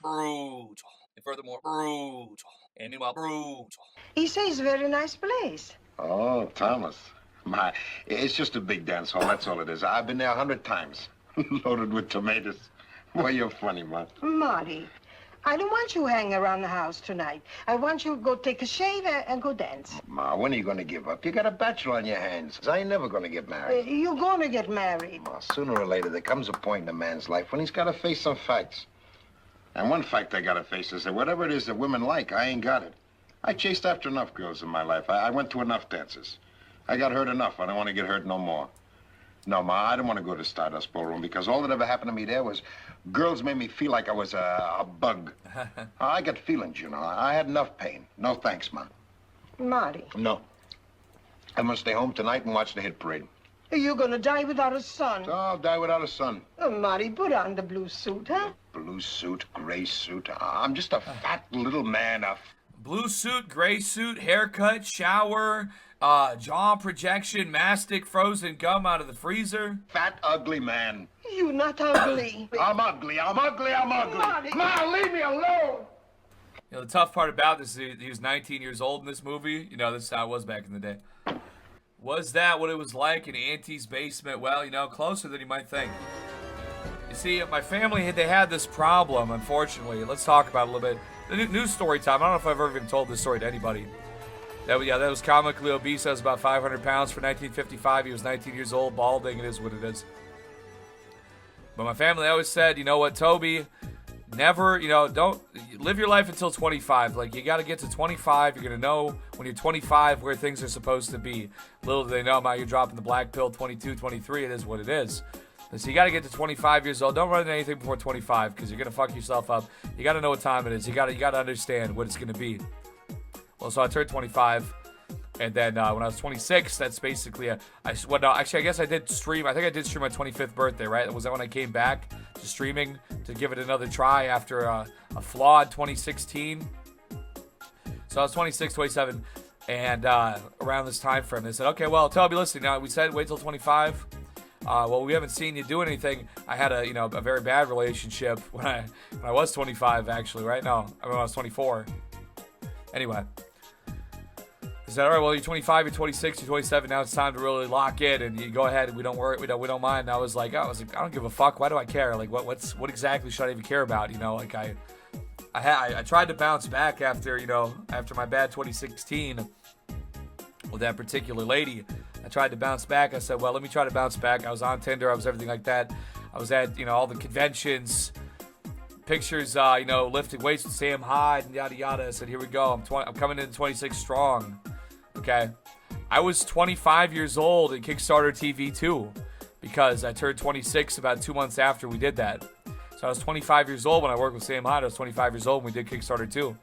brutal. And furthermore, brutal. And meanwhile, brutal. He says very nice place. Oh, Thomas. My, it's just a big dance hall, that's all it is. I've been there 100 times. Loaded with tomatoes. Boy, you're funny, Ma. Marty, I don't want you hanging around the house tonight. I want you to go take a shave and go dance. Ma, when are you going to give up? You got a bachelor on your hands. I ain't never going to get married. You're going to get married. Ma, sooner or later, there comes a point in a man's life when he's got to face some facts. And one fact I got to face is that whatever it is that women like, I ain't got it. I chased after enough girls in my life. I went to enough dances. I got hurt enough. I don't want to get hurt no more. No, Ma, I don't want to go to Stardust Ballroom because all that ever happened to me there was girls made me feel like I was a bug. I got feelings, you know. I had enough pain. No thanks, Ma. Marty. No. I'm going to stay home tonight and watch the hit parade. You're going to die without a son. Oh, I'll die without a son. Oh, Marty, put on the blue suit, huh? Blue suit, gray suit. I'm just a fat little man. Blue suit, gray suit, haircut, shower, jaw projection, mastic, frozen gum out of the freezer. Fat, ugly man. You're not ugly. I'm ugly. I'm ugly. I'm ugly. Marty. Ma, leave me alone. You know, the tough part about this is he was 19 years old in this movie. You know, this is how it was back in the day. Was that what it was like in Auntie's basement? Well, you know, closer than you might think. You see, my family, they had this problem, unfortunately. Let's talk about it a little bit. The news story time. I don't know if I've ever even told this story to anybody. That was comically obese. That was about 500 pounds for 1955. He was 19 years old, balding. It is what it is. But my family always said, you know what, Toby, never, don't live your life until 25. Like, you got to get to 25. You're going to know when you're 25 where things are supposed to be. Little do they know about you dropping the black pill 22, 23. It is what it is. So you got to get to 25 years old. Don't run into anything before 25 because you're going to fuck yourself up. You got to know what time it is. You got to understand what it's going to be. Well, so I turned 25. And then when I was 26, that's basically I guess I did stream. I think I did stream my 25th birthday, right? Was that when I came back to streaming to give it another try after a flawed 2016? So I was 26, 27, and around this time frame, they said, okay, well, Toby, listen, now we said wait till 25. Well, we haven't seen you do anything. I had a very bad relationship when I was 25, actually, right? No, I mean, when I was 24. Anyway. He said, all right, well, you're 25, you're 26, you're 27. Now it's time to really lock in, and you go ahead. And we don't worry, we don't mind. And I was like, I don't give a fuck. Why do I care? Like, what exactly should I even care about? You know, like I tried to bounce back after my bad 2016 with that particular lady. I tried to bounce back. I said, well, let me try to bounce back. I was on Tinder. I was everything like that. I was at all the conventions, pictures, lifting weights with Sam Hyde and yada yada. I said, here we go. I'm coming in 26 strong. Okay, I was 25 years old in Kickstarter TV 2 because I turned 26 about 2 months after we did that. So I was 25 years old when I worked with Sam Hyde. I was 25 years old when we did Kickstarter 2.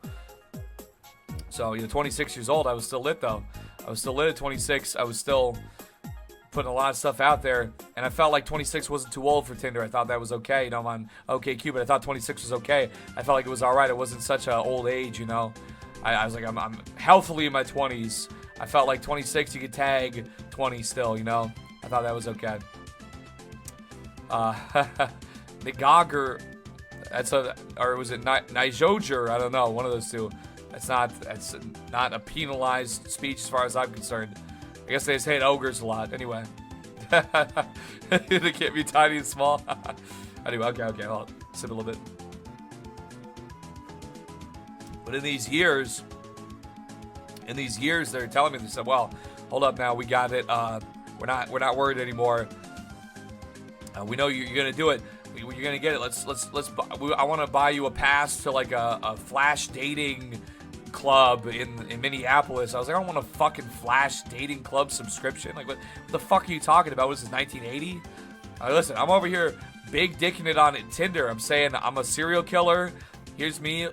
So 26 years old, I was still lit though. I was still lit at 26. I was still putting a lot of stuff out there, and I felt like 26 wasn't too old for Tinder. I thought that was okay. I'm on OkCupid. I thought 26 was okay. I felt like it was all right. It wasn't such an old age, I was like, I'm healthily in my 20s. I felt like 26, you could tag 20 still, I thought that was okay. Nigogger, or was it Nijoger? I don't know, one of those two. That's not a penalized speech as far as I'm concerned. I guess they just hate ogres a lot. Anyway. They can't be tiny and small. Anyway, okay, I'll sip a little bit. But in these years, they're telling me, they said, well, hold up now, we got it. We're not worried anymore. We know you're gonna do it. You're gonna get it. I want to buy you a pass to like a flash dating club in Minneapolis. I was like, I don't want a fucking flash dating club subscription. Like, what the fuck are you talking about? Was this 1980? Listen, I'm over here big dicking it on Tinder. I'm saying I'm a serial killer. Here's me in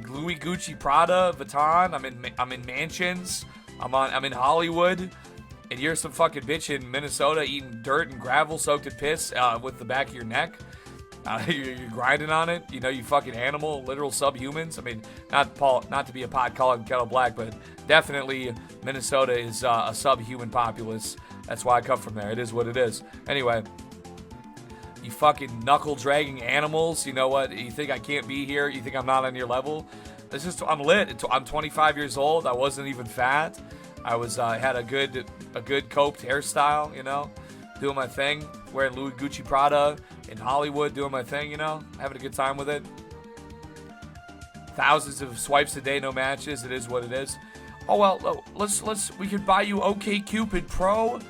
Louis Gucci Prada Vuitton. I'm in mansions. I'm in Hollywood, and you're some fucking bitch in Minnesota eating dirt and gravel soaked in piss with the back of your neck. You're grinding on it, you fucking animal, literal subhumans. I mean, not to be a pot calling kettle black, but definitely Minnesota is a subhuman populace. That's why I come from there. It is what it is. Anyway, You fucking knuckle-dragging animals. You know what? You think I can't be here? You think I'm not on your level? It's just, I'm lit. I'm 25 years old. I wasn't even fat. I was had a good coped hairstyle, you know, doing my thing, wearing Louis Gucci Prada in Hollywood, doing my thing, you know, having a good time with it. Thousands of swipes a day, no matches. It is what it is. Oh well, we could buy you OkCupid Pro,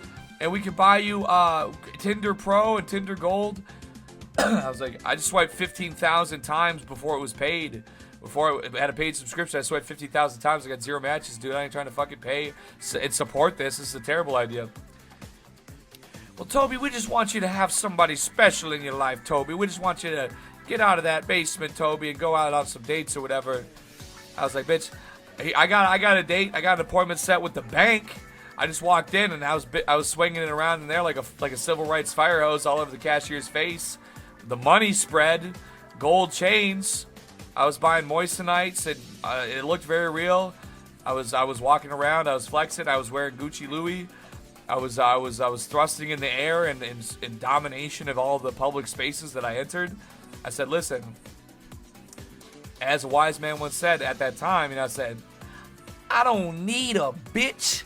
and we could buy you Tinder Pro and Tinder Gold. I was like, I just swiped 15,000 times before it was paid. Before I had a paid subscription, I swiped 50,000 times. I got 0 matches, dude. I ain't trying to fucking pay and support this. This is a terrible idea. Well, Toby, we just want you to have somebody special in your life, Toby. We just want you to get out of that basement, Toby, and go out on some dates or whatever. I was like, bitch, I got a date. I got an appointment set with the bank. I just walked in and I was swinging it around in there like a civil rights fire hose all over the cashier's face. The money spread, gold chains. I was buying moistenites, and it looked very real. I was walking around. I was flexing. I was wearing Gucci Louis. I was thrusting in the air and in domination of all the public spaces that I entered. I said, listen, as a wise man once said at that time, I said, I don't need a bitch.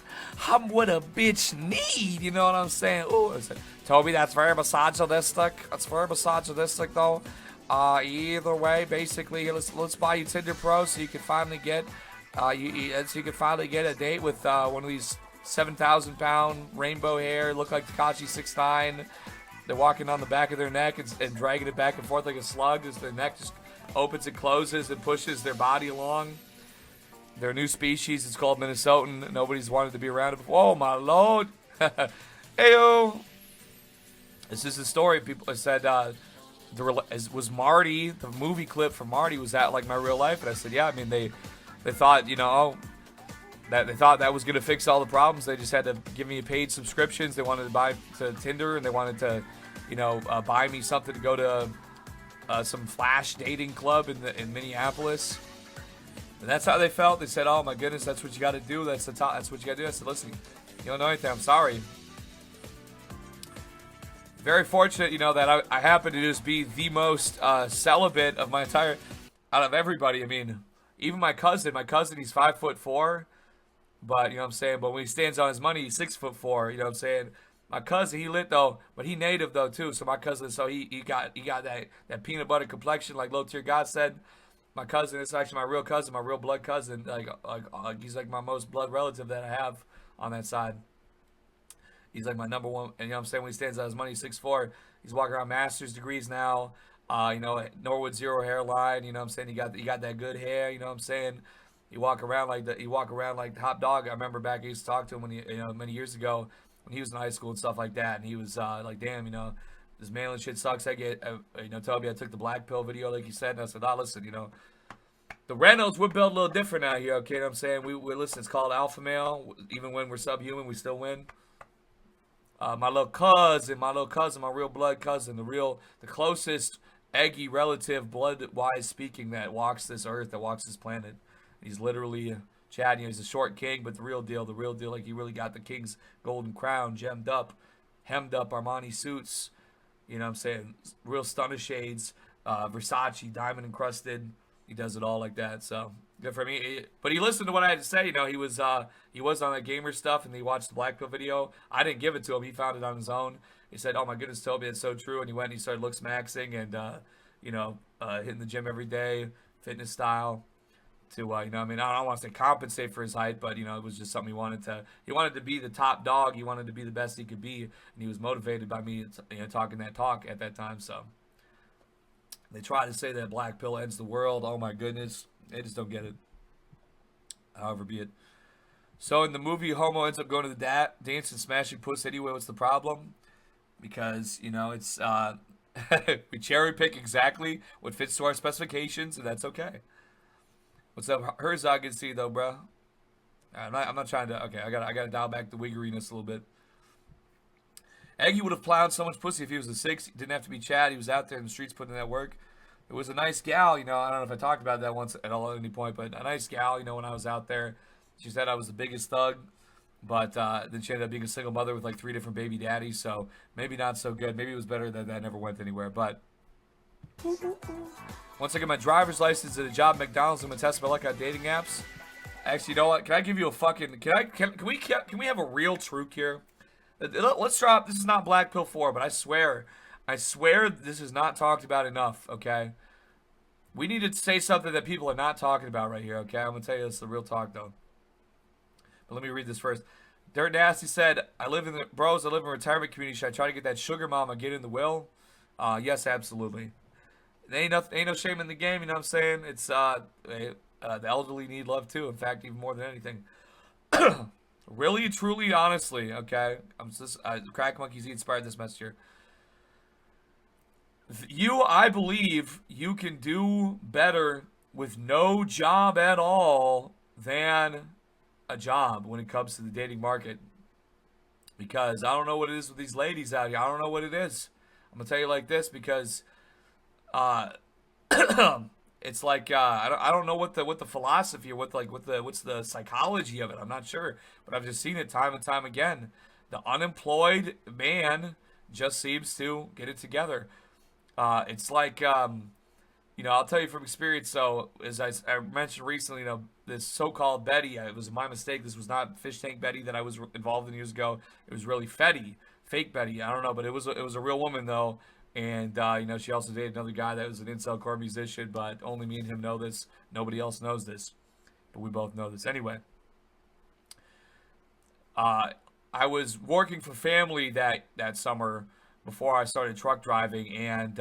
I'm what a bitch need. You know what I'm saying? Oh, I said, Toby, that's very misogynistic. That's very misogynistic, though. Either way, basically, let's buy you Tinder Pro so you can finally get a date with one of these 7,000-pound rainbow hair, look like Tekashi 6ix9ine. They're walking on the back of their neck and dragging it back and forth like a slug as their neck just opens and closes and pushes their body along. They're a new species. It's called Minnesotan. Nobody's wanted to be around it before. Oh, my Lord. Heyo. This is the story. People said, was Marty, the movie clip from Marty, was that like my real life? And I said, yeah. I mean, they thought, they thought that was going to fix all the problems. They just had to give me paid subscriptions. They wanted to buy to Tinder, and they wanted to, buy me something to go to some flash dating club in Minneapolis. And that's how they felt. They said, oh my goodness, that's what you got to do. That's what you got to do. I said, listen, you don't know anything. I'm sorry. Very fortunate, that I happen to just be the most celibate of my out of everybody. I mean, even my cousin, he's 5'4", but what I'm saying, but when he stands on his money, he's 6'4", you know what I'm saying? My cousin, he lit though, but he native though too. So my cousin, so he got that peanut butter complexion, like Low Tier God said. My cousin, it's actually my real cousin, my real blood cousin. Like he's like my most blood relative that I have on that side. He's like my number one, and what I'm saying, when he stands on his money, he's 6'4". He's walking around master's degrees now. Norwood Zero hairline. You know what I'm saying? He got that good hair. You know what I'm saying? You walk around like the top dog. I remember back I used to talk to him when many years ago when he was in high school and stuff like that. And he was like, damn, this manly shit sucks. I get, Toby, I took the blackpill video like you said, and I said, listen, the Reynolds, we're built a little different out here. Okay, you know what I'm saying? We listen. It's called alpha male. Even when we're subhuman, we still win. My little cousin, my real blood cousin, the closest Eggy relative, blood-wise speaking, that walks this earth, that walks this planet. He's literally Chad. He's a short king, but the real deal, like he really got the king's golden crown, gemmed up, hemmed up Armani suits. You know what I'm saying? Real stunner shades, Versace, diamond encrusted. He does it all like that. So good for me. But he listened to what I had to say. He was on that gamer stuff, and he watched the blackpill video. I didn't give it to him. He found it on his own. He said, "Oh my goodness, Toby, it's so true." And he went and he started looks maxing and hitting the gym every day, fitness style. To I don't want to say compensate for his height, but it was just something he wanted to be the top dog. He wanted to be the best he could be, and he was motivated by me talking that talk at that time. So they try to say that black pill ends the world. Oh my goodness, they just don't get it. However be it. So in the movie, homo ends up going to the dance and smashing puss anyway. What's the problem? Because it's we cherry pick exactly what fits to our specifications, and that's okay. What's up, Herzog and C though, bro? I'm not trying to. Okay, I gotta dial back the wiggeriness a little bit. Eggy would have plowed so much pussy if he was a 6. He didn't have to be Chad. He was out there in the streets putting in that work. It was a nice gal, I don't know if I talked about that once at any point, but a nice gal, when I was out there. She said I was the biggest thug But then she ended up being a single mother with like 3 different baby daddies, so maybe not so good. Maybe it was better that that never went anywhere. But once I get my driver's license and a job at McDonald's, I'm gonna test my luck on dating apps. Actually, you know what? Can I give you a fucking? Can we have a real truth here? Let's drop. This is not Black Pill 4, but I swear this is not talked about enough. Okay, we need to say something that people are not talking about right here. Okay, I'm gonna tell you this is the real talk though. But let me read this first. Dirt Nasty said, I live in a retirement community. Should I try to get that sugar mama get in the will? Yes, absolutely. Ain't no shame in the game, you know what I'm saying? It's the elderly need love too. In fact, even more than anything. Really, truly, honestly, okay. I'm just Crack Monkeys inspired this message here. I believe you can do better with no job at all than a job when it comes to the dating market. Because I don't know what it is with these ladies out here. I don't know what it is. I'm gonna tell you like this because it's like I don't know what the philosophy or what's the psychology of it. I'm not sure, but I've just seen it time and time again. The unemployed man just seems to get it together. It's like I'll tell you from experience. So as I mentioned recently, this so-called Betty, it was my mistake. This was not Fish Tank Betty that I was involved in years ago. It was really Fetty, fake Betty. I don't know, but it was a real woman though. And, she also dated another guy that was an incel core musician, but only me and him know this. Nobody else knows this, but we both know this. Anyway, I was working for family that summer before I started truck driving, and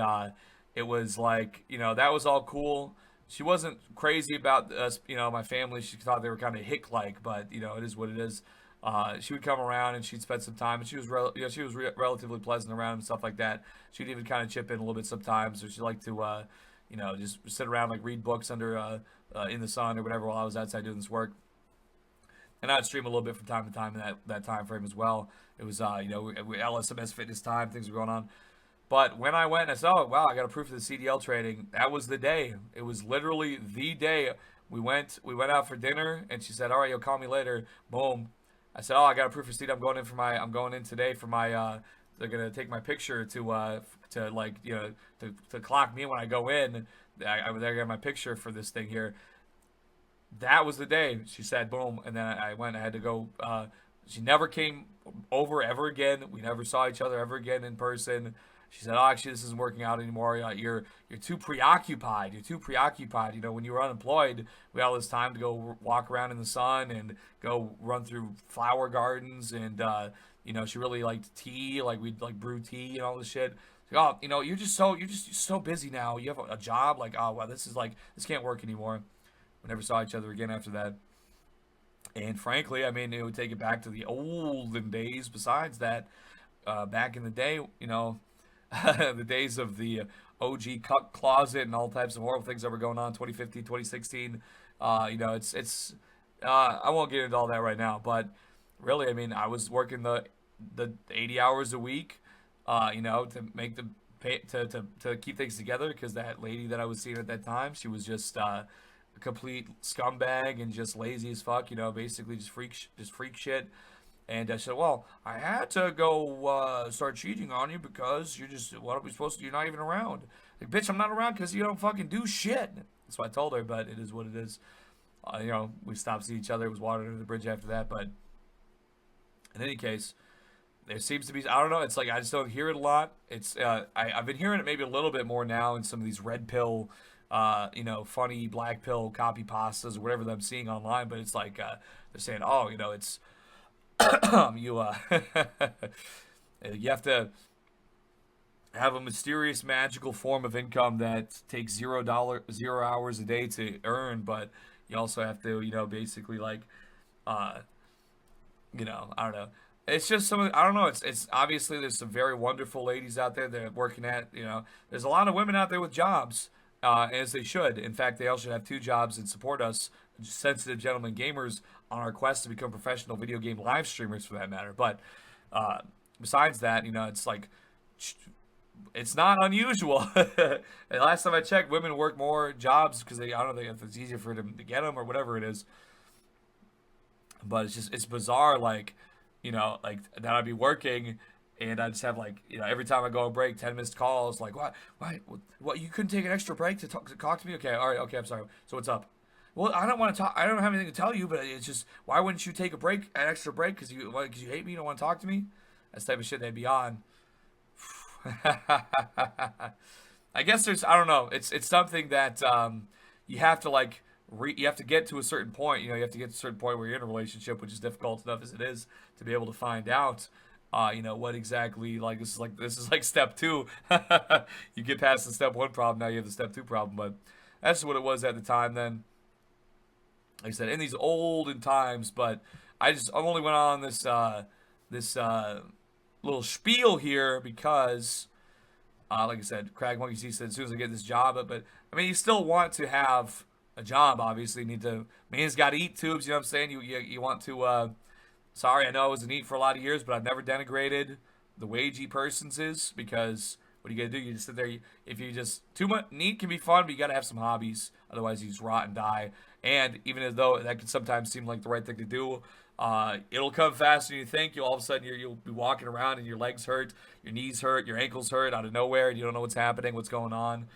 it was like, that was all cool. She wasn't crazy about us, my family. She thought they were kind of hick-like, but, it is what it is. She would come around and she'd spend some time, and she was relatively pleasant around and stuff like that. She'd even kind of chip in a little bit sometimes, or she'd like to, just sit around, like read books under in the sun or whatever while I was outside doing this work. And I'd stream a little bit from time to time in that time frame as well. It was, LSMS fitness time, things were going on. But when I went and I said, oh, wow, I got approved for the CDL training, that was the day. It was literally the day. We went out for dinner, and she said, all right, you'll call me later. Boom. I said, oh, I got approved for CDL. I'm going in today for my, they're going to take my picture to clock me in when I go in. They're going to have my picture for this thing here. That was the day. She said, boom. And then I went. I had to go. She never came over ever again. We never saw each other ever again in person. She said, oh, actually, this isn't working out anymore. You're too preoccupied. You're too preoccupied. When you were unemployed, we had all this time to go walk around in the sun and go run through flower gardens. And, she really liked tea. Like, we'd, brew tea and all this shit. Like, oh, you're just so busy now. You have a job. Like, oh, wow, this can't work anymore. We never saw each other again after that. And frankly, I mean, it would take it back to the olden days. Besides that, back in the day, the days of the OG cuck closet and all types of horrible things that were going on 2015, 2016. It's I won't get into all that right now, but really, I mean, I was working the 80 hours a week, to make the pay, to keep things together, because that lady that I was seeing at that time, she was just a complete scumbag and just lazy as fuck, basically just freak shit. And I said, well, I had to go start cheating on you because what are we supposed to do? You're not even around. Like, bitch, I'm not around because you don't fucking do shit. That's what I told her, but it is what it is. We stopped seeing each other. It was water under the bridge after that. But in any case, there seems to be, I don't know, it's like I just don't hear it a lot. It's I've been hearing it maybe a little bit more now in some of these red pill, funny black pill copy pastas or whatever that I'm seeing online. But it's like they're saying, oh, it's you have to have a mysterious magical form of income that takes $0 hours a day to earn, but you also have to basically I don't know, it's just I don't know, it's obviously there's some very wonderful ladies out there that are working at, there's a lot of women out there with jobs, as they should. In fact, they all should have 2 jobs and support us sensitive gentlemen gamers on our quest to become professional video game live streamers, for that matter. But besides that, it's like, it's not unusual. And last time I checked, women work more jobs because I don't think if it's easier for them to get them or whatever it is. But it's bizarre, like, like that I'd be working and I just have like, every time I go on break, 10 missed calls. Like, what? You couldn't take an extra break to talk to me? Okay, all right, okay, I'm sorry. So what's up? Well, I don't want to talk. I don't have anything to tell you, but it's just, why wouldn't you take an extra break? Because you hate me, you don't want to talk to me? That's the type of shit they'd be on. I guess I don't know. It's something that you have to like you have to get to a certain point. You have to get to a certain point where you're in a relationship, which is difficult enough as it is to be able to find out. What exactly, like this is like step two. You get past the step one problem, now you have the step two problem. But that's what it was at the time. Then, like I said, in these olden times. But I only went on this little spiel here because, like I said, Craig Monkey C said as soon as I get this job, but I mean, you still want to have a job. Obviously, man's got to eat tubes. You know what I'm saying? You want to. Sorry, I know I was a NEET for a lot of years, but I've never denigrated the wagey persons is, because what are you gonna do? You just sit there. If you just too much NEET can be fun, but you gotta have some hobbies. Otherwise, you just rot and die. And even as though that can sometimes seem like the right thing to do, it'll come faster than you think. All of a sudden you'll be walking around and your legs hurt, your knees hurt, your ankles hurt out of nowhere, and you don't know what's happening, what's going on.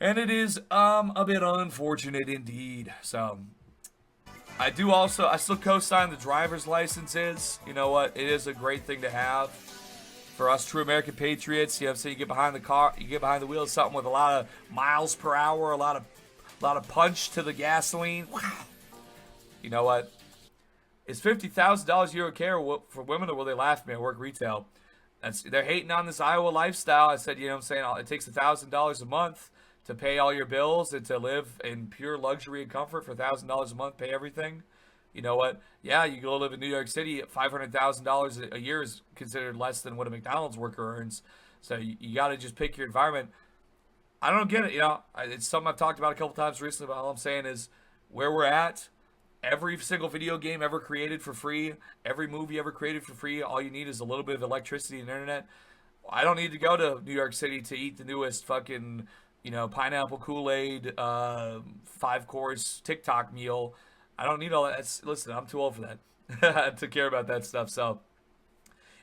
And it is a bit unfortunate indeed. So I still co-sign the driver's licenses. You know what? It is a great thing to have for us true American patriots. So you get behind the wheel of something with a lot of miles per hour, a lot of punch to the gasoline. Wow. You know what? Is $50,000 a year okay for women, or will they laugh at me? I work retail. They're hating on this Iowa lifestyle. I said, I'm saying, it takes $1,000 a month to pay all your bills and to live in pure luxury and comfort for $1,000 a month, pay everything. You know what? Yeah, you go live in New York City. $500,000 a year is considered less than what a McDonald's worker earns. So you got to just pick your environment. I don't get it. It's something I've talked about a couple times recently. But all I'm saying is, where we're at, every single video game ever created for free, every movie ever created for free, all you need is a little bit of electricity and internet. I don't need to go to New York City to eat the newest fucking, pineapple Kool-Aid, 5-course TikTok meal. I don't need all that. Listen, I'm too old for that to care about that stuff. So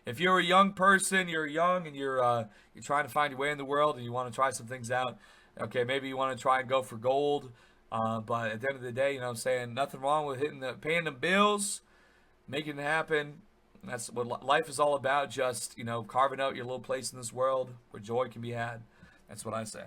if you're a young person, you're young and you're trying to find your way in the world and you want to try some things out, okay, maybe you want to try and go for gold. But at the end of the day, I'm saying, nothing wrong with paying the bills, making it happen. That's what life is all about. Just, carving out your little place in this world where joy can be had. That's what I say.